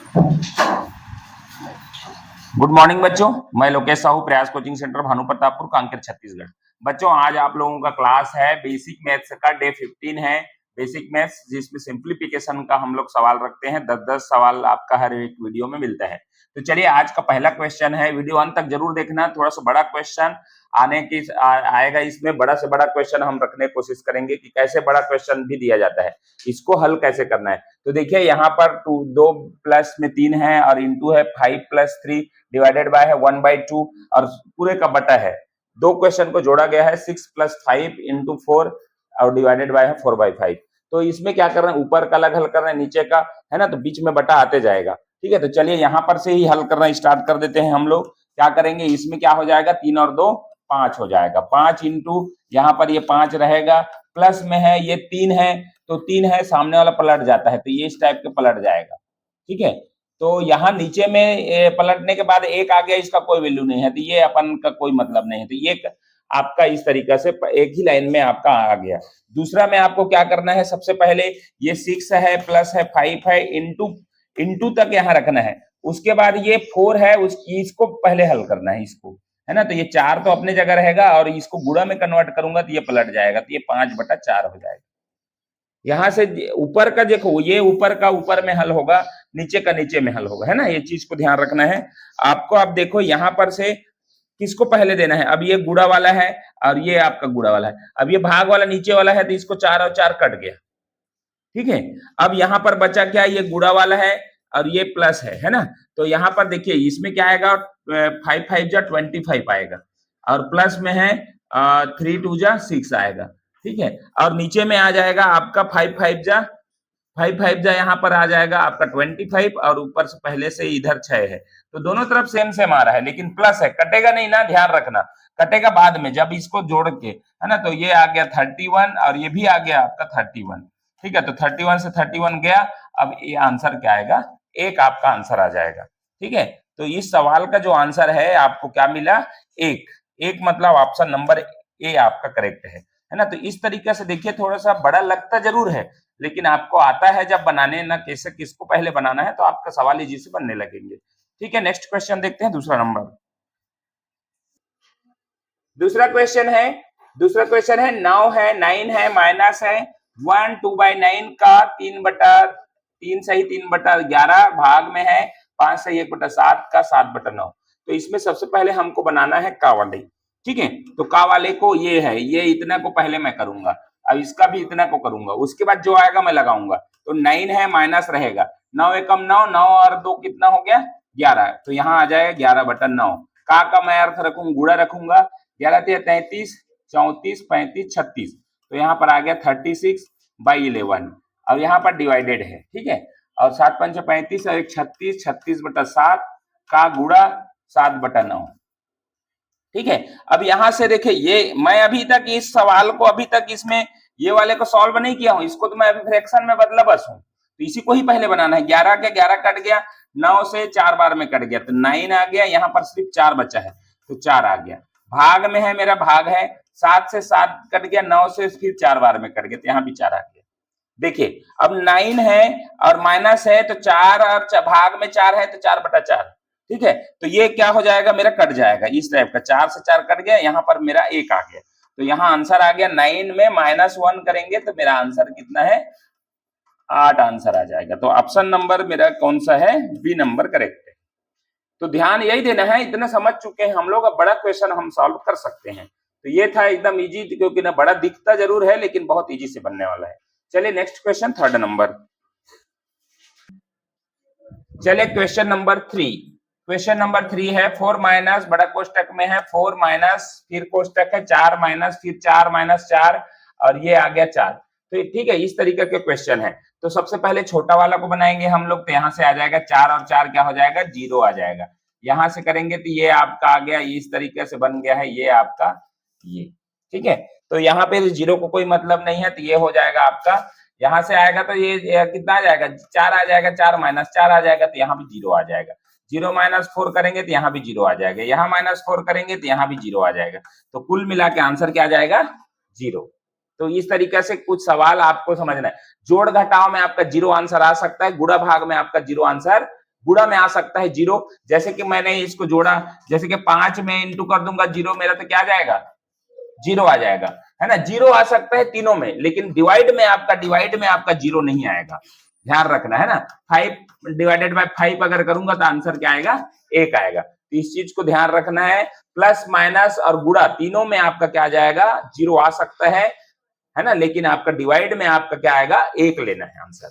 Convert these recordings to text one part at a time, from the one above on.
Good morning बच्चों, मैं लोकेश साहू, प्रयास कोचिंग सेंटर, भानु प्रतापपुर, कांकेर, छत्तीसगढ़। बच्चों, आज आप लोगों का क्लास है बेसिक मैथ्स का, डे 15 है बेसिक मैथ्स, जिसमें सिंप्लीफिकेशन का हम लोग सवाल रखते हैं। 10-10 सवाल आपका हर एक वीडियो में मिलता है। तो चलिए, आज का पहला क्वेश्चन है, वीडियो अंत तक जरूर देखना। थोड़ा सा बड़ा क्वेश्चन आएगा, इसमें बड़ा से बड़ा क्वेश्चन हम रखने की कोशिश करेंगे कि कैसे बड़ा क्वेश्चन भी दिया जाता है, इसको हल कैसे करना है। तो देखिए, यहाँ पर 2 प्लस में 3 है और इंटू है 5 + 3 डिवाइडेड बाय है 1/2 और पूरे का बटा है। दो क्वेश्चन को जोड़ा गया है 6 + 5 × 4 और डिवाइडेड बाय है 4/5। तो इसमें क्या करना है, ऊपर का अलग हल करना है, नीचे का है ना, तो बीच में बटा आते जाएगा। ठीक है, तो चलिए यहाँ पर से ही हल करना स्टार्ट कर देते हैं हम लोग। क्या करेंगे, इसमें क्या हो जाएगा, 3 और 2 5 हो जाएगा। 5 इंटू यहाँ पर ये 5 रहेगा, प्लस में है ये 3 है, तो 3 है, सामने वाला पलट जाता है, तो ये इस टाइप के पलट जाएगा। ठीक है, तो यहाँ नीचे में पलटने के बाद 1 आ गया, इसका कोई वैल्यू नहीं है, तो ये अपन का कोई मतलब नहीं है। तो ये आपका इस तरीके से एक ही लाइन में आपका आ गया। दूसरा में आपको क्या करना है, सबसे पहले ये 6 है, प्लस है 5 है, इंटू तक यहाँ रखना है। उसके बाद ये 4 है, इसको पहले हल करना है, इसको है ना। तो ये 4 तो अपने जगह रहेगा और इसको गुणा में कन्वर्ट करूंगा तो ये पलट जाएगा, तो ये 5/4 हो जाएगा। यहाँ से ऊपर का देखो, ये ऊपर का ऊपर में हल होगा, नीचे का नीचे में हल होगा, है ना। ये चीज को ध्यान रखना है आपको। अब देखो यहाँ पर से किसको पहले देना है, अब ये गुणा वाला है और ये आपका गुणा वाला है। अब ये भाग वाला नीचे वाला है, तो इसको 4 और 4 कट गया। ठीक है, अब यहाँ पर बचा क्या, ये गुणा वाला है और ये प्लस है ना। तो यहाँ पर देखिए, इसमें क्या आएगा, 5 5 जा 25 आएगा और प्लस में है 3 2 जा 6 आएगा। ठीक है, और नीचे में आ जाएगा आपका 5 5 जा यहाँ पर आ जाएगा आपका 25 और ऊपर से पहले से इधर 6 है, तो दोनों तरफ सेम सेम आ रहा है, लेकिन प्लस है, कटेगा नहीं ना, ध्यान रखना, कटेगा बाद में जब इसको जोड़ के, है ना। तो ये आ गया 31 और ये भी आ गया आपका 31। ठीक है, तो 31 से 31 गया, अब ये आंसर क्या आएगा, 1 आपका आंसर आ जाएगा। ठीक है, तो इस सवाल का जो आंसर है आपको क्या मिला, 1 मतलब ऑप्शन नंबर ए आपका करेक्ट है ना। तो इस तरीके से देखिए, थोड़ा सा बड़ा लगता जरूर है, लेकिन आपको आता है जब बनाने ना, कैसे किसको पहले बनाना है, तो आपका सवाल इजी से बनने लगेंगे। ठीक है, नेक्स्ट क्वेश्चन देखते हैं, दूसरा नंबर। दूसरा क्वेश्चन है 9 है, 9 है, माइनस है 1 2/9 का 3/3 सही 3/11 भाग में है 5 सही 1/7 का 7/9। तो इसमें सबसे पहले हमको बनाना है का वाले। ठीक है, तो का वाले को ये है, ये इतना को पहले मैं करूंगा, अब इसका भी इतना को करूंगा, उसके बाद जो आएगा मैं लगाऊंगा। तो 9 है, माइनस रहेगा 9 एकम 9, 9 और 2 कितना हो गया 11, तो यहाँ आ जाएगा 11/9। का मैं अर्थ रखूंगा, गुणा रखूंगा, 11 × 33 34 35 36, तो यहाँ पर आ गया 36/11 और यहाँ पर डिवाइडेड है। ठीक है, और 7 × 5 = 35 और 1 36, 36/7 का गुणा 7/9। ठीक है, अब यहां से देखिए, ये मैं अभी तक इस सवाल को अभी तक इसमें ये वाले को सॉल्व नहीं किया हूं, इसको तो मैं अभी फ्रैक्शन में बदला बस हूं, तो इसी को ही पहले बनाना है। 11 के 11 कट गया, 9 से 4 बार में कट गया, तो 9 आ गया, यहाँ पर सिर्फ 4 बचा है, तो 4 आ गया। भाग में है, मेरा भाग है 7 से 7 कट गया, 9 से फिर 4 बार में कट गया, तो यहाँ भी 4 आ गया। देखिए, अब 9 है और माइनस है, तो 4 और भाग में 4 है, तो 4/4। ठीक है, तो ये क्या हो जाएगा, मेरा कट जाएगा इस टाइप का, 4 से 4 कट गया, यहाँ पर मेरा 1 आ गया, तो यहाँ आंसर आ गया 9 में -1 करेंगे तो मेरा आंसर कितना है, 8 आंसर आ जाएगा। तो ऑप्शन नंबर मेरा कौन सा है, बी नंबर करेक्ट है। तो ध्यान यही देना है, इतना समझ चुके हैं हम लोग, अब बड़ा क्वेश्चन हम सॉल्व कर सकते हैं। तो ये था एकदम इजी, क्योंकि ना बड़ा दिखता जरूर है, लेकिन बहुत इजी से बनने वाला है। चलिए नेक्स्ट क्वेश्चन, थर्ड नंबर। चलिए क्वेश्चन नंबर 3। क्वेश्चन नंबर 3 है 4 माइनस, बड़ा कोष्टक में है 4 माइनस, फिर कोष्टक है 4 माइनस, फिर 4 माइनस 4 और ये आ गया 4। तो ठीक है, इस तरीके के क्वेश्चन है। तो सबसे पहले छोटा वाला को बनाएंगे हम लोग, तो यहाँ से आ जाएगा 4 और 4 क्या हो जाएगा, 0 आ जाएगा। यहाँ से करेंगे तो ये आपका आ गया, इस तरीके से बन गया है ये आपका ये। ठीक है, तो यहाँ पे 0 को कोई मतलब नहीं है, तो ये हो जाएगा आपका, यहाँ से आएगा तो ये कितना आ जाएगा, 4 आ जाएगा, 4 माइनस 4 आ जाएगा, तो यहाँ भी 0 आ जाएगा। 0 - 4 करेंगे तो यहाँ भी 0 आ जाएगा, यहाँ -4 करेंगे तो यहाँ भी 0 आ जाएगा, तो कुल मिला के आंसर क्या आ जाएगा, 0। तो इस तरीके से कुछ सवाल आपको समझना है। जोड़ घटाव में आपका 0 आंसर आ सकता है, गुणा भाग में आपका 0 आंसर गुणा में आ सकता है 0, जैसे कि मैंने इसको जोड़ा, जैसे कि 5 में इंटू कर दूंगा 0 मेरा तो क्या आ जाएगा 0 आ जाएगा, है ना। 0 आ सकता है तीनों में, लेकिन डिवाइड में आपका 0 नहीं आएगा, ध्यान रखना, है ना। 5 डिवाइडेड बाय 5 अगर करूंगा तो आंसर क्या आएगा 1 आएगा। तो इस चीज को ध्यान रखना है, प्लस माइनस और गुणा तीनों में आपका क्या आ जाएगा 0 आ सकता है ना, लेकिन आपका डिवाइड में आपका क्या आएगा 1 लेना है आंसर।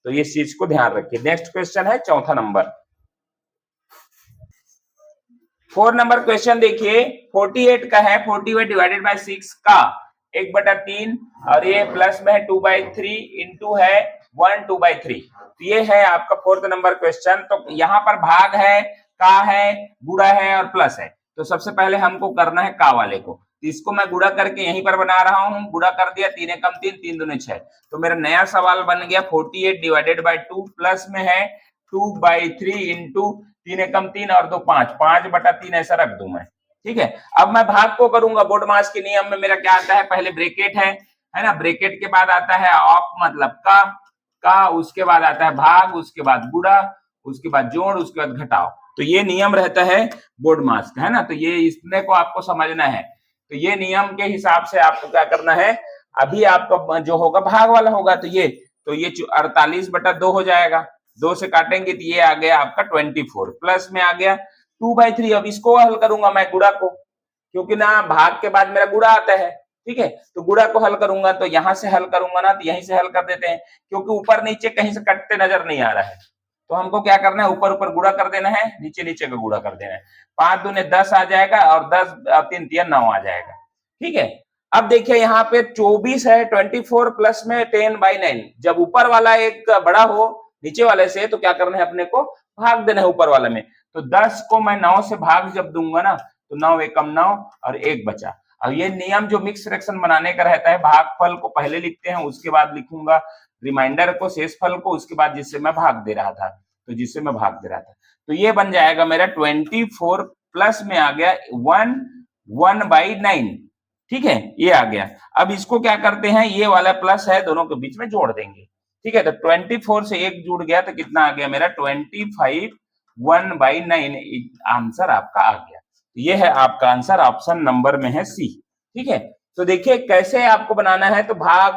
तो इस चीज को ध्यान रखिए। नेक्स्ट क्वेश्चन है चौथा नंबर। 4 नंबर क्वेश्चन देखिए, 48 का है, 48 डिवाइडेड बाय 6 का 1/3 और ये प्लस में है 2/3 इंटू है 1 2/3। तो ये है आपका 4th नंबर क्वेश्चन। तो यहाँ पर भाग है, का है, गुणा है और प्लस है। तो सबसे पहले हमको करना है का वाले को, तो इसको मैं गुणा करके यहीं पर बना रहा हूं, गुणा कर दिया, 3 एकम 3 3 दूने 6। तो मेरा नया सवाल बन गया 48 डिवाइडेड बाय 2 प्लस में है 2/3 इंटू 3 एकम 3 और 2 5, 5/3 ऐसा रख दूं मैं, ठीक है। अब मैं भाग को करूंगा, बोर्ड मास के नियम में मेरा क्या आता है, पहले ब्रेकेट है ना, ब्रेकेट के बाद आता है ऑफ मतलब का, उसके बाद आता है भाग, उसके बाद गुणा, उसके बाद जोड़, उसके बाद घटाओ। तो ये नियम रहता है बोर्ड मास का, है ना। तो ये इसने को आपको समझना है। तो ये नियम के हिसाब से आपको क्या करना है, अभी आपका जो होगा भाग वाला होगा, तो ये 48/2 हो जाएगा, 2 से काटेंगे तो ये आ गया आपका 24, प्लस में आ गया 2/3। अब इसको हल करूंगा मैं गुणा को, क्योंकि ना भाग के बाद मेरा गुणा आता है, ठीक है। तो गुणा को हल करूंगा, तो यहां से हल करूंगा ना, तो यहीं से हल कर देते हैं, क्योंकि ऊपर नीचे कहीं से कटते नजर नहीं आ रहा है। तो हमको क्या करना है, ऊपर ऊपर गुणा कर देना है, नीचे नीचे का गुणा कर देना है। 5 दूने 10 आ जाएगा और 10 3 3 9 आ जाएगा, ठीक है। अब देखिए यहाँ पे 24 है, 24 प्लस में 10/9। जब ऊपर वाला एक बड़ा हो नीचे वाले से, तो क्या करना है, अपने को भाग देना है ऊपर वाले में। तो 10 को मैं 9 से भाग जब दूंगा ना, तो 9 एकम 9 और 1 बचा। अब ये नियम जो मिक्स फ्रैक्शन बनाने का रहता है, भागफल को पहले लिखते हैं, उसके बाद लिखूंगा रिमाइंडर को, शेषफल को, उसके बाद जिससे मैं भाग दे रहा था, तो जिससे मैं भाग दे रहा था। तो ये बन जाएगा मेरा 24 प्लस में आ गया 1/9, ठीक है, ये आ गया। अब इसको क्या करते हैं, ये वाला प्लस है दोनों के बीच में जोड़ देंगे, ठीक है। तो 24 से 1 जुड़ गया तो कितना आ गया मेरा 25, 1/9 आंसर आपका आ गया। ये है आपका आंसर, ऑप्शन नंबर में है सी, ठीक है। तो देखिए कैसे आपको बनाना है, तो भाग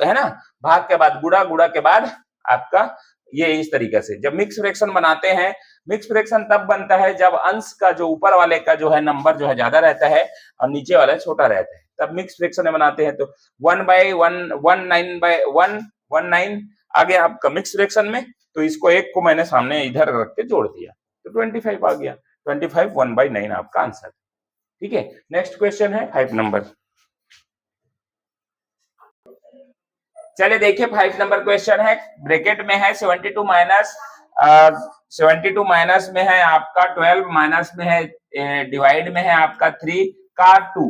है ना, भाग के बाद गुणा, गुणा के बाद आपका ये इस तरीके से। जब मिक्स फ्रैक्शन बनाते हैं, मिक्स फ्रैक्शन तब बनता है जब अंश का जो ऊपर वाले का जो है नंबर जो है ज्यादा रहता है और नीचे वाला छोटा रहता है, तब मिक्स फ्रैक्शन में बनाते हैं। तो 1/19 आ गया आपका मिक्स फ्रैक्शन में, तो इसको एक को मैंने सामने इधर रख के जोड़ दिया, तो 25 आ गया। 25 1/9 आपका आंसर, ठीक है। नेक्स्ट क्वेश्चन है 5 नंबर। चलिए देखिए 5 नंबर क्वेश्चन है, ब्रैकेट में है 72 माइनस में है आपका 12, माइनस में है डिवाइड में है आपका 3 का 2,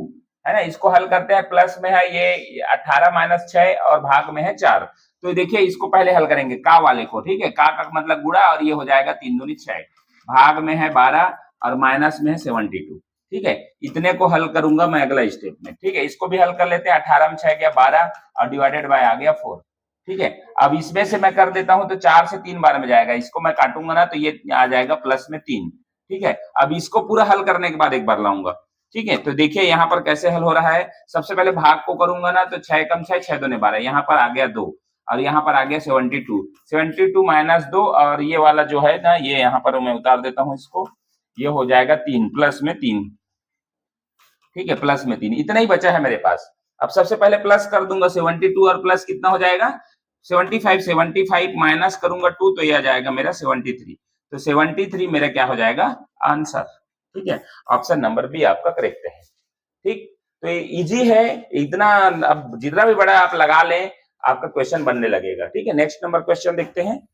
है ना। इसको हल करते हैं, प्लस में है ये 18 माइनस 6 और भाग में है 4। तो देखिए इसको पहले हल करेंगे का वाले को, ठीक है। का मतलब गुणा, और ये हो जाएगा 3 दूनी 6, भाग में है 12 और माइनस में है 72, ठीक है। इतने को हल करूंगा मैं अगला स्टेप में, ठीक है। इसको भी हल कर लेते हैं, 18 में 6 गया 12 और डिवाइडेड बाय आ गया 4, ठीक है। अब इसमें से मैं कर देता हूं, तो 4 से 3 बार में जाएगा, इसको मैं काटूंगा ना, तो ये आ जाएगा प्लस में 3, ठीक है। अब इसको पूरा हल करने के बाद एक बार लाऊंगा, ठीक है। तो देखिए यहाँ पर कैसे हल हो रहा है, सबसे पहले भाग को करूंगा ना, तो 6 एकम 6, 6 दूने 12, यहाँ पर आ गया 2 और यहाँ पर आ गया 72 माइनस 2, और ये वाला जो है ना, ये यहाँ पर मैं उतार देता हूँ इसको, ये हो जाएगा 3 प्लस में 3, ठीक है, प्लस में 3। इतना ही बचा है मेरे पास। अब सबसे पहले प्लस कर दूंगा 72 और प्लस कितना हो जाएगा 75 माइनस करूंगा 2, तो ये आ जाएगा मेरा 73। तो 73 मेरा क्या हो जाएगा आंसर, ठीक है। ऑप्शन नंबर बी आपका करेक्ट है, ठीक। तो ये इजी है, इतना अब जितना भी बड़ा आप लगा लें आपका क्वेश्चन बनने लगेगा, ठीक है। नेक्स्ट नंबर क्वेश्चन देखते हैं।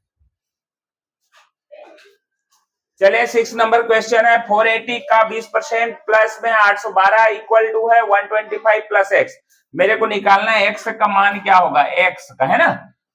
चलिए 6 नंबर क्वेश्चन है, 480 का 20% प्लस में 812 इक्वल टू है 125 प्लस एक्स। मेरे को निकालना है एक्स का मान क्या होगा, एक्स का, है ना,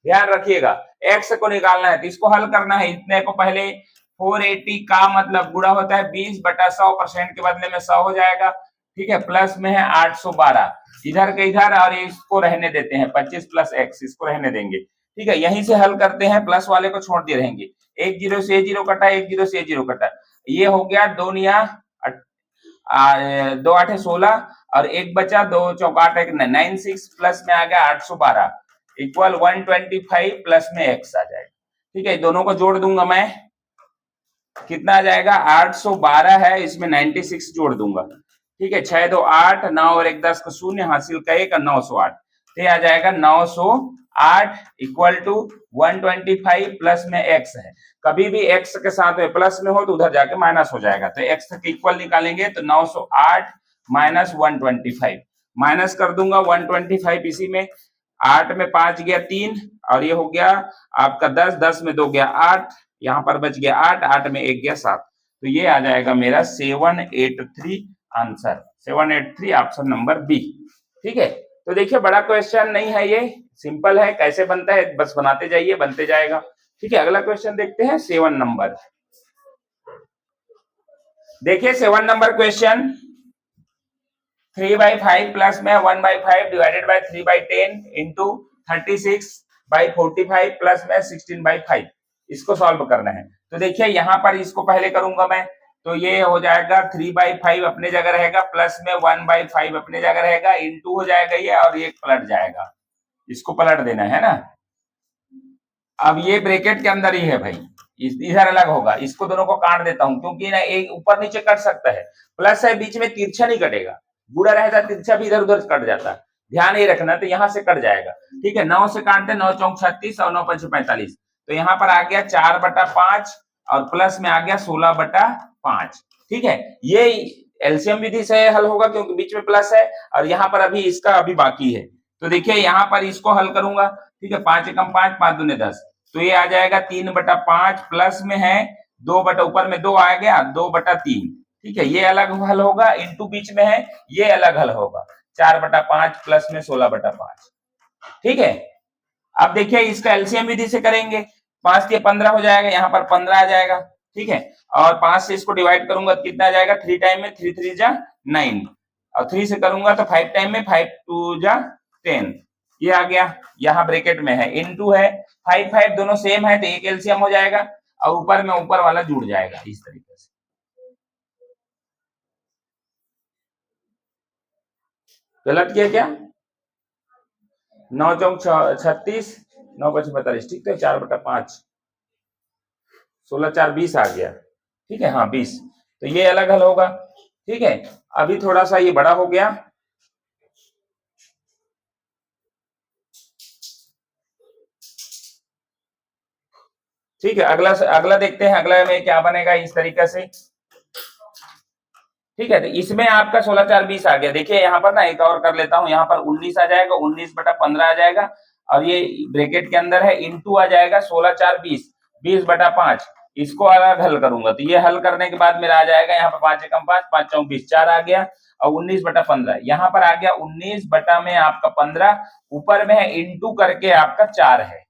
ध्यान रखिएगा, एक्स को निकालना है। तो इसको हल करना है, इतने को पहले 480 का मतलब गुणा होता है 20/100%, के बदले में 100 हो जाएगा, ठीक है, प्लस में है 812, इधर के इधर और इसको रहने देते हैं 25 प्लस एक्स, इसको रहने देंगे, ठीक है, यहीं से हल करते हैं, प्लस वाले को छोड़ दिए रहेंगे। एक जीरो से जीरो कटा, एक जीरो से जीरो कटा, ये हो गया 2 निया 2 8 16 और एक बचा 2 चौका 8 एक 96 प्लस में आ गया 812 इक्वल 125 प्लस में x आ जाएगा। ठीक है, दोनों को जोड़ दूंगा मैं, कितना आ जाएगा 812 है, इसमें 96 जोड़ दूंगा। ठीक है, 6 2 8 9 और 1 10 का शून्य, हासिल का 1 908, तो आ जाएगा 908 इक्वल टू 125 प्लस में x है। कभी भी x के साथ में प्लस में हो तो उधर जाके माइनस हो जाएगा, तो x तक इक्वल निकालेंगे तो 908 माइनस 125, माइनस कर दूंगा 125, इसी में 8 में 5 गया 3 और ये हो गया आपका 10, 10 में 2 गया 8, यहाँ पर बच गया 8, 8 में 1 गया 7, तो ये आ जाएगा मेरा 783 आंसर, 783 ऑप्शन नंबर बी। ठीक है, तो देखिए बड़ा क्वेश्चन नहीं है, ये सिंपल है, कैसे बनता है बस बनाते जाइए, बनते जाएगा। ठीक है, अगला क्वेश्चन देखते हैं 7 नंबर। देखिए 7 नंबर क्वेश्चन, 3/5 प्लस में 1/5 डिवाइडेड बाय 3/10 इंटू 36/45 प्लस में 16/5, इसको सॉल्व करना है। तो देखिए यहाँ पर इसको पहले करूंगा मैं, तो ये हो जाएगा 3/5 अपने जगह रहेगा, प्लस में 1/5 अपने जगह रहेगा, इंटू हो जाएगा ये और ये पलट जाएगा, इसको पलट देना है ना। अब ये ब्रैकेट के अंदर ही है भाई, इधर अलग होगा, इसको दोनों को काट देता हूं क्योंकि ना एक ऊपर नीचे कट सकता है, प्लस है बीच में तिरछा नहीं कटेगा, बुरा रहता तिरछा भी इधर उधर कट जाता, ध्यान ये रखना, तो यहाँ से कट जाएगा। ठीक है, 9 से काटते, 9 चौक 36 और 9 पंच 45, तो यहाँ पर आ गया 4/5 और प्लस में आ गया 16/5। ठीक है, ये एलसीएम विधि से हल होगा क्योंकि बीच में प्लस है और यहाँ पर अभी इसका अभी बाकी है, तो देखिए यहाँ पर इसको हल करूंगा। ठीक है, 5 एकम 5, 5 दूने 10, तो ये आ जाएगा 3/5 प्लस में है 2 बटा ऊपर में 2 आ गया 2/3। ठीक है, ये अलग हल होगा, इंटू बीच में है, ये अलग हल होगा, 4/5 प्लस में 16/5। ठीक है, अब देखिए इसका एलसीएम विधि से करेंगे, 5 से 15 हो जाएगा, यहाँ पर 15 आ जाएगा। ठीक है, और 5 से इसको डिवाइड करूंगा तो कितना आ जाएगा, 3 टाइम में 3 3 जा 9 और 3 से करूंगा तो 5 टाइम में 5 2 जा 10, ये आ गया, यहाँ ब्रैकेट में है, इनटू है 5 5 दोनों सेम है तो एक एलसीएम हो जाएगा और ऊपर में ऊपर वाला जुड़ जाएगा इस तरीके से। गलत किया क्या, 9 चौक 36, 9 5 45, ठीक है, 4/5, 16 4 20 आ गया। ठीक है, हाँ 20, तो ये अलग हल होगा। ठीक है, अभी थोड़ा सा ये बड़ा हो गया, ठीक है, अगला देखते हैं, अगला में क्या बनेगा इस तरीके से। ठीक है, तो इसमें आपका 16 4 20 आ गया। देखिए यहाँ पर ना एक और कर लेता हूँ, यहाँ पर 19 आ जाएगा, 19/15 आ जाएगा और ये ब्रैकेट के अंदर है, इंटू आ जाएगा 16 4 20, 20/5, इसको अलग हल करूंगा तो ये हल करने के बाद मेरा आ जाएगा यहाँ पर 5 एकम 5, 5 चौक 20, 4 आ गया और 19/15, यहाँ पर आ गया 19 बटा में आपका 15, ऊपर में है इंटू करके आपका 4 है।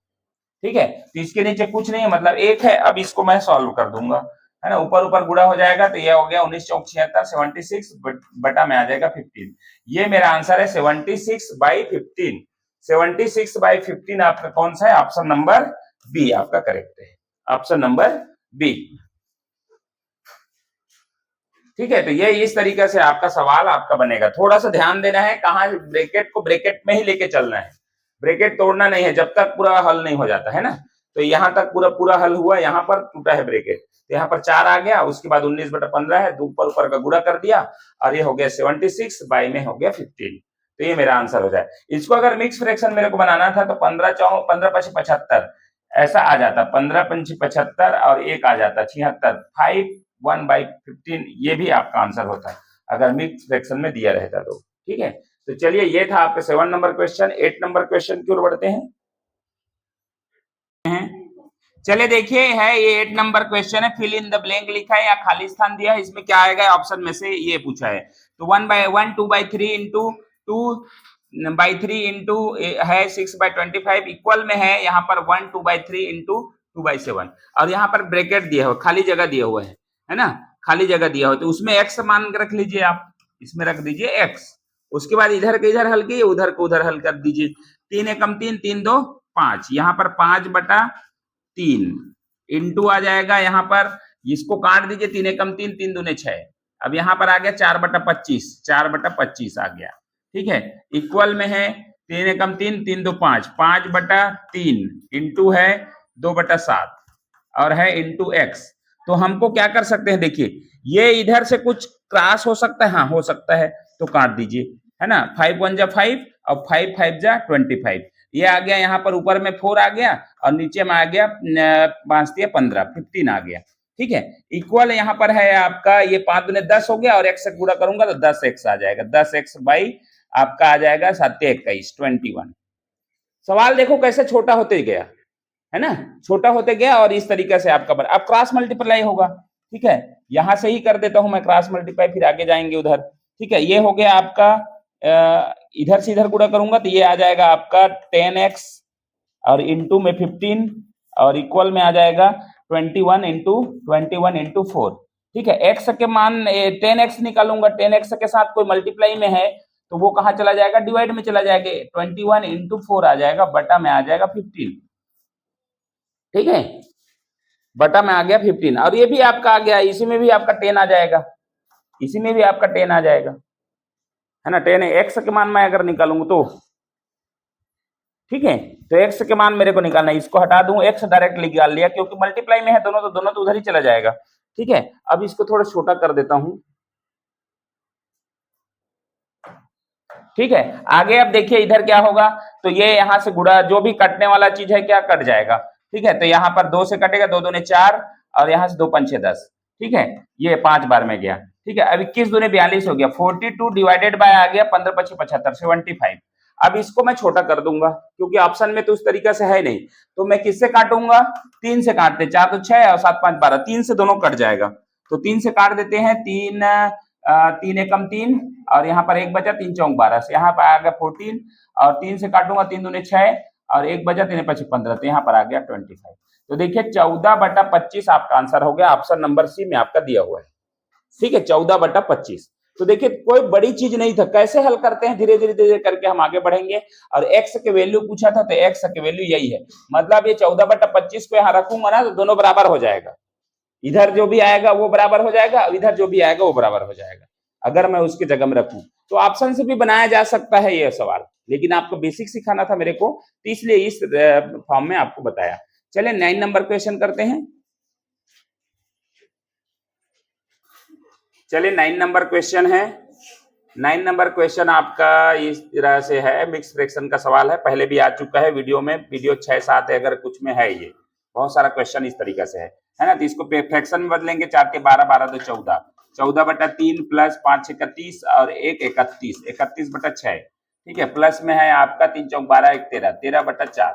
ठीक है, तो इसके नीचे कुछ नहीं है, मतलब 1 है। अब इसको मैं सॉल्व कर दूंगा, है ना, ऊपर ऊपर गुणा हो जाएगा तो ये हो गया 19 चौक 76, 76 बटा में आ जाएगा 15, ये मेरा आंसर है 76/15। 76/15 आपका कौन सा है, ऑप्शन नंबर बी आपका करेक्ट है, ऑप्शन नंबर बी। ठीक है, तो ये इस तरीके से आपका सवाल आपका बनेगा, थोड़ा सा ध्यान देना है, कहाँ ब्रैकेट को ब्रैकेट में ही लेके चलना है, ब्रैकेट तोड़ना नहीं है जब तक पूरा हल नहीं हो जाता है ना। तो यहाँ तक पूरा हल हुआ, यहाँ पर टूटा है ब्रैकेट, तो यहाँ पर 4 आ गया, उसके बाद 19/15 है, ऊपर ऊपर का गुणा कर दिया और ये हो गया 76 बाई में हो गया 15, तो ये मेरा आंसर हो जाए। इसको अगर मिक्स फ्रैक्शन मेरे को बनाना था तो 15 5 75 ऐसा आ जाता, 15 5 75 और एक आ जाता 76, 5 1/15, ये भी आपका आंसर होता है अगर मिक्स फ्रैक्शन में दिया रहता तो। ठीक है, तो चलिए ये था आपका 7 नंबर क्वेश्चन। 8 नंबर क्वेश्चन की ओर बढ़ते हैं। चलिए देखिए, है ये 8 नंबर क्वेश्चन है, फिल इन द ब्लैंक लिखा है या खाली स्थान दिया है, इसमें क्या आएगा ऑप्शन में से ये पूछा है। तो 1/1 2/3 इंटू 2/3 इंटू है 6/25 इक्वल में है यहाँ पर 1 2/3 इंटू 2/7 और यहाँ पर ब्रैकेट दिया हुआ, खाली जगह दिया हुआ है ना, खाली जगह दिया हुआ, तो उसमें x मान के रख लीजिए, आप इसमें रख दीजिए x, उसके बाद इधर के इधर हल कीजिए, उधर को उधर हल कर दीजिए, 3 एकम 3, 3 2 5, यहाँ पर 5/3 इंटू आ जाएगा, यहाँ पर इसको काट दीजिए, 3 एकम 3, 3 दूने 6। अब यहाँ पर आ गया 4/25, 4/25 आ गया, ठीक है। इक्वल में है 3 एकम 3, 3 दो 5, 5/3 इंटू है 2/7 और है इंटू x। तो हमको क्या कर सकते हैं, देखिए ये इधर से कुछ क्रॉस हो सकता है, हाँ हो सकता है, तो काट दीजिए, है ना। 5 1 जा 5 और 5 5 जा 25, ये आ गया, यहाँ पर ऊपर में 4 आ गया और नीचे में आ गया 5 दिया 15, 15 आ गया, ठीक है। इक्वल यहाँ पर है आपका, ये 5 दूने 10 हो गया और x से गुणा करूंगा तो 10x आ जाएगा, 10x बाई आपका आ जाएगा 7 21, 21। सवाल देखो कैसे छोटा होते गया, है ना, छोटा होते गया और इस तरीके से आपका अब क्रॉस मल्टीप्लाई होगा, ठीक है। यहां से ही कर देता हूं मैं क्रॉस मल्टीप्लाई, फिर आगे जाएंगे उधर, ठीक है। ये हो गया आपका, इधर से इधर गुणा करूंगा तो ये आ जाएगा आपका 10x और इंटू में 15 और इक्वल में आ जाएगा 21 इंटू 4, ठीक है। x के मान 10x निकालूंगा, 10x के साथ कोई मल्टीप्लाई में है तो वो कहाँ चला जाएगा, डिवाइड में चला जाएगा, 21 इंटू 4 आ जाएगा, बटा में आ जाएगा 15, ठीक है, बटा में आ गया 15। और ये भी आपका आ गया, इसी में भी आपका 10 आ जाएगा, इसी में भी आपका 10 आ जाएगा, है ना। 10 है, x के मान मैं अगर निकालूंगा तो, ठीक है, तो x के मान मेरे को निकालना है, इसको हटा दूं, x डायरेक्ट निकाल लिया क्योंकि मल्टीप्लाई में है दोनों तो उधर ही चला जाएगा, ठीक है। अब इसको थोड़ा छोटा कर देता हूं, ठीक है। आगे अब देखिए इधर क्या होगा, तो ये यहां से गुणा, जो भी कटने वाला चीज है क्या कट जाएगा, ठीक है। तो यहाँ पर 2 से कटेगा, 2 दूने 4 और यहाँ से 2 5 6 10, ठीक है, ये 5 बार में गया, ठीक है। अब 21 दूने 42 हो गया, 42 डिवाइडेड बाय आ गया 15 5 75, 75। अब इसको मैं छोटा कर दूंगा क्योंकि ऑप्शन में तो उस तरीके से है नहीं, तो मैं किससे काटूंगा, 3 से काटते, 4 तो 6 और 7 5 12, 3 से दोनों कट जाएगा, तो 3 से काट देते हैं, 3 एकम 3 और यहाँ पर 1 बचा, 3 चौक 12 से यहाँ पर आ गया 14 और 3 से काटूंगा, 3 दूने 6 और 1 बचा, 3 5 15, तो यहाँ पर आ गया 25। तो देखिए 14/25 आपका आंसर हो गया, ऑप्शन नंबर सी में आपका दिया हुआ है, ठीक है, 14/25। तो देखिए कोई बड़ी चीज नहीं था, कैसे हल करते हैं, धीरे धीरे करके हम आगे बढ़ेंगे। और x के वैल्यू पूछा था तो x के वैल्यू यही है, मतलब ये 14/25 को यहाँ रखूंगा ना तो दोनों बराबर हो जाएगा, इधर जो भी आएगा वो बराबर हो जाएगा, इधर जो भी आएगा वो बराबर हो जाएगा, अगर मैं उसकी जगह में रखूं। तो ऑप्शन से भी बनाया जा सकता है ये सवाल, लेकिन आपको बेसिक सिखाना था मेरे को, तो इसलिए इस फॉर्म में आपको बताया। चलिए 9 नंबर क्वेश्चन करते हैं। चलिए 9 नंबर क्वेश्चन है। 9 नंबर क्वेश्चन आपका इस तरह से है, मिक्स फ्रैक्शन का सवाल है, पहले भी आ चुका है वीडियो में, वीडियो 6-7 है अगर कुछ में है, ये बहुत सारा क्वेश्चन इस तरीके से है ना। तो इसको फ्रैक्शन में बदलेंगे, 4 के 12, 12 दो 14, 14/3 प्लस 5 31 और 1 31, 31/6, ठीक है। प्लस में है आपका 3 चौक 12 1 13, 13/4,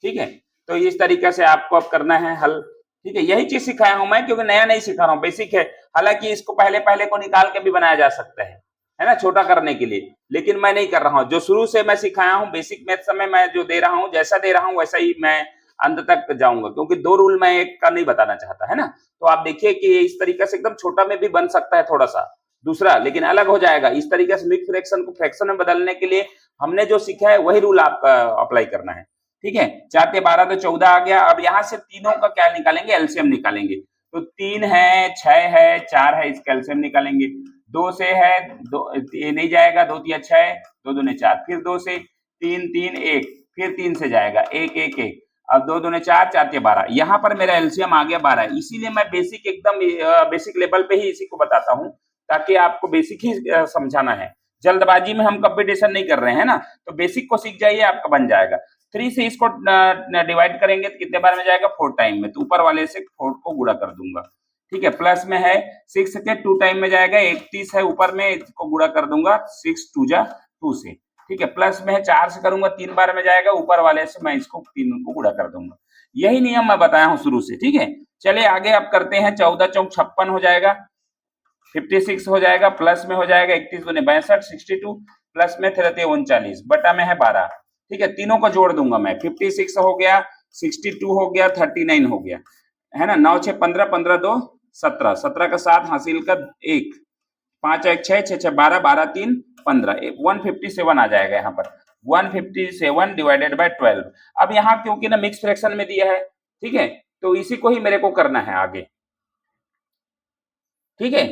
ठीक है। तो इस तरीके से आपको अब करना है हल, ठीक है। यही चीज सिखाया हूं मैं क्योंकि नया नहीं सिखा रहा हूँ, बेसिक है। हालांकि इसको पहले को निकाल के भी बनाया जा सकता है ना, छोटा करने के लिए, लेकिन मैं नहीं कर रहा हूँ, जो शुरू से मैं सिखाया हूँ बेसिक मैथ्स में मैं जो दे रहा हूँ, जैसा दे रहा हूँ वैसा ही मैं अंत तक जाऊंगा, क्योंकि 2 रूल मैं एक का नहीं बताना चाहता, है ना। तो आप देखिए कि इस तरीके से एकदम छोटा में भी बन सकता है थोड़ा सा दूसरा, लेकिन अलग हो जाएगा। इस तरीके से मिक्स फ्रैक्शन को फ्रैक्शन में बदलने के लिए हमने जो सीखा है वही रूल आपका अप्लाई करना है, ठीक है। 4 के 12 तो 14 आ गया। अब यहाँ से तीनों का क्या निकालेंगे, एलसीएम निकालेंगे। तो 3 है, 6 है, 4 है, इसका एलसीएम निकालेंगे। 2 से है, 2 ये नहीं जाएगा, 2 3 6, 2 दूने 4, फिर 2 से 3 3 1, फिर 3 से जाएगा 1 1 1, अब 2 दूने 4, 4 के 12, यहाँ पर मेरा एलसीएम आ गया 12। इसीलिए मैं बेसिक एकदम बेसिक लेवल पे ही इसी को बताता हूँ, ताकि आपको बेसिक ही समझाना है, जल्दबाजी में हम कंपटीशन नहीं कर रहे हैं ना। तो बेसिक को सीख जाइए, आपका बन जाएगा। 3 से इसको डिवाइड करेंगे तो कितने बार में जाएगा, 4 टाइम में, तो ऊपर वाले से 4 को गुणा कर दूंगा, ठीक है। प्लस में है 6 के 2 टाइम में जाएगा, 31 है ऊपर में, इसको गुणा कर दूंगा, 6 2 जा 2 से, ठीक है। प्लस में है 4 से करूंगा, 3 बार में जाएगा, ऊपर वाले से मैं इसको 3 को गुणा कर दूंगा। यही नियम मैं बताया हूं शुरू से, ठीक है। चलिए आगे अब करते हैं। 14 चौक 56 हो जाएगा, 56 हो जाएगा, प्लस में हो जाएगा 31 दूने 62, 62, प्लस में 39, बटा में है 12, ठीक है। तीनों को जोड़ दूंगा मैं, 56 हो गया, 62 हो गया, 39 हो गया, है ना। 9 6 15, 15 2 17, 17 का 7 हासिल का 1, 5 1 6 6 6 12, 12 3 15, 157 आ जाएगा यहाँ पर। 157 डिवाइडेड बाय 12। अब यहाँ क्योंकि ना मिक्स फ्रैक्शन में दिया है, ठीक है, तो इसी को ही मेरे को करना है आगे, ठीक है।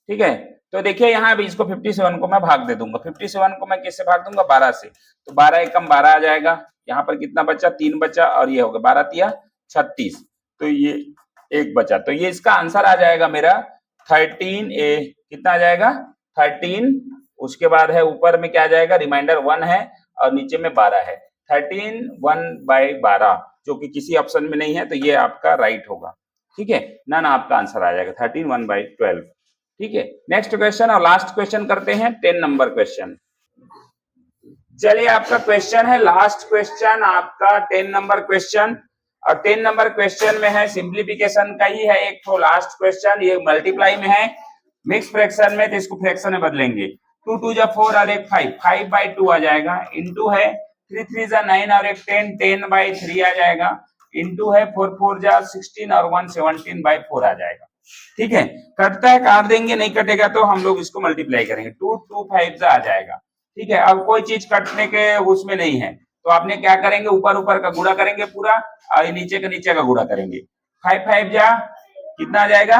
ठीक है, तो देखिए यहाँ अभी इसको 57 को मैं भाग दे दूंगा, 57 को मैं किससे भाग दूंगा, 12 से, तो 12 एकम 12 आ जाएगा, यहाँ पर कितना बचा, 3 बचा, और ये हो गया 12 तिया 36, तो ये एक बचा, तो ये इसका आंसर आ जाएगा मेरा 13A, कितना आ जाएगा 13, उसके बाद है ऊपर में क्या आ जाएगा, रिमाइंडर 1 है और नीचे में 12 है, 13 1/12, जो कि किसी ऑप्शन में नहीं है, तो ये आपका राइट होगा, ठीक है, नन आपका आंसर आ जाएगा 13 1/12, ठीक है। नेक्स्ट क्वेश्चन और लास्ट क्वेश्चन करते हैं, 10 नंबर क्वेश्चन। चलिए आपका क्वेश्चन है, लास्ट क्वेश्चन आपका 10 नंबर क्वेश्चन, और 10 नंबर क्वेश्चन में है सिंप्लीफिकेशन का ही है एक तो लास्ट क्वेश्चन, ये मल्टीप्लाई में है, मिक्स फ्रैक्शन में तो इसको फ्रैक्शन में बदलेंगे, 2 2 जा 4 और एक 5, 5/2 आ जाएगा, इनटू है 3 3 जा 9 और एक 10, 10/3 आ जाएगा, इनटू है 4 4 जा 16 और 1 17/4 आ जाएगा, ठीक है। कटता है काट देंगे, नहीं कटेगा तो हम लोग इसको मल्टीप्लाई करेंगे, 2 2 5 जा आ जाएगा, ठीक है। अब कोई चीज कटने के उसमें नहीं है, तो आपने क्या करेंगे, ऊपर ऊपर का गुणा करेंगे पूरा, और नीचे का गुणा करेंगे, 5 5 जा कितना आ जाएगा,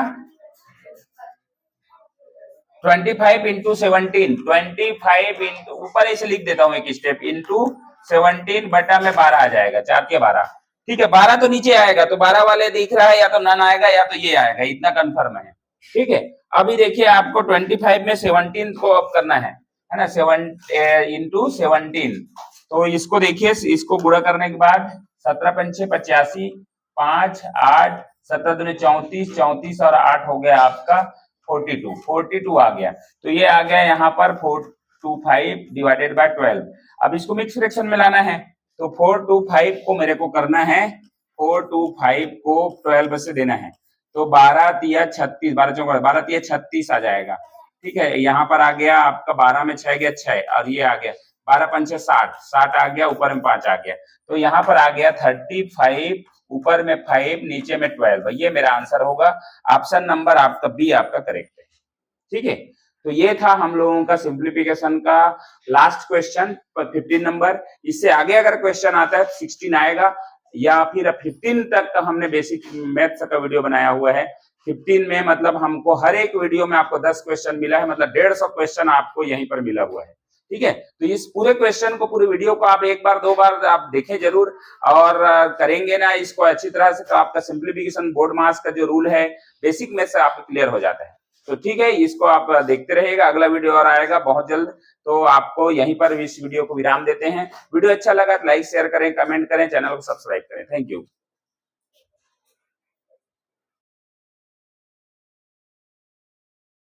25 इंटू 17, 25 इंटू ऊपर ऐसे लिख देता हूं एक स्टेप, इंटू 17 बटा में 12 आ जाएगा, 4 के 12, ठीक है, 12 तो नीचे आएगा, तो 12 वाले दिख रहा है, या तो नन आएगा या तो ये आएगा, इतना कंफर्म है, ठीक है। अभी देखिए आपको 25 में 17 को अब करना है ना, 7 इंटू 17, तो इसको देखिए, इसको गुणा करने के बाद 17 पंचे 85, 5 8 17 दूनी 34, 34 और 8 हो गया आपका 42, 42 आ गया, तो ये आ गया यहाँ पर 425 डिवाइडेड बाय 12। अब इसको मिक्स फ्रैक्शन में लाना है, तो 425 को मेरे को करना है, 425 को 12 से देना है, तो 12 तिया 36, 12 चौका 12 तिया 36 आ जाएगा, ठीक है। यहाँ पर आ गया आपका 12 में 6 गया 6, और ये आ गया 12 पंचे 60, 60 आ गया, ऊपर में 5 आ गया, तो यहाँ पर आ गया 35, ऊपर में 5 नीचे में 12, ये मेरा आंसर होगा, ऑप्शन नंबर आपका बी आपका करेक्ट है, ठीक है। तो ये था हम लोगों का सिंप्लीफिकेशन का लास्ट क्वेश्चन 15 नंबर, इससे आगे अगर क्वेश्चन आता है 16 आएगा, या फिर 15 तक का हमने बेसिक मैथ्स का वीडियो बनाया हुआ है, 15 में मतलब हमको हर एक वीडियो में आपको 10 क्वेश्चन मिला है, मतलब 150 क्वेश्चन आपको यहीं पर मिला हुआ है, ठीक है। तो इस पूरे क्वेश्चन को, पूरे वीडियो को आप एक बार 2 बार आप देखें जरूर, और करेंगे ना इसको अच्छी तरह से, तो आपका सिंप्लीफिकेशन बोर्ड मास का जो रूल है बेसिक मैथ्स से आपको क्लियर हो जाता है। तो ठीक है, इसको आप देखते रहिएगा, अगला वीडियो और आएगा बहुत जल्द, तो आपको यहीं पर इस वीडियो को विराम देते हैं। वीडियो अच्छा लगा तो लाइक शेयर करें, कमेंट करें, चैनल को सब्सक्राइब करें, थैंक यू।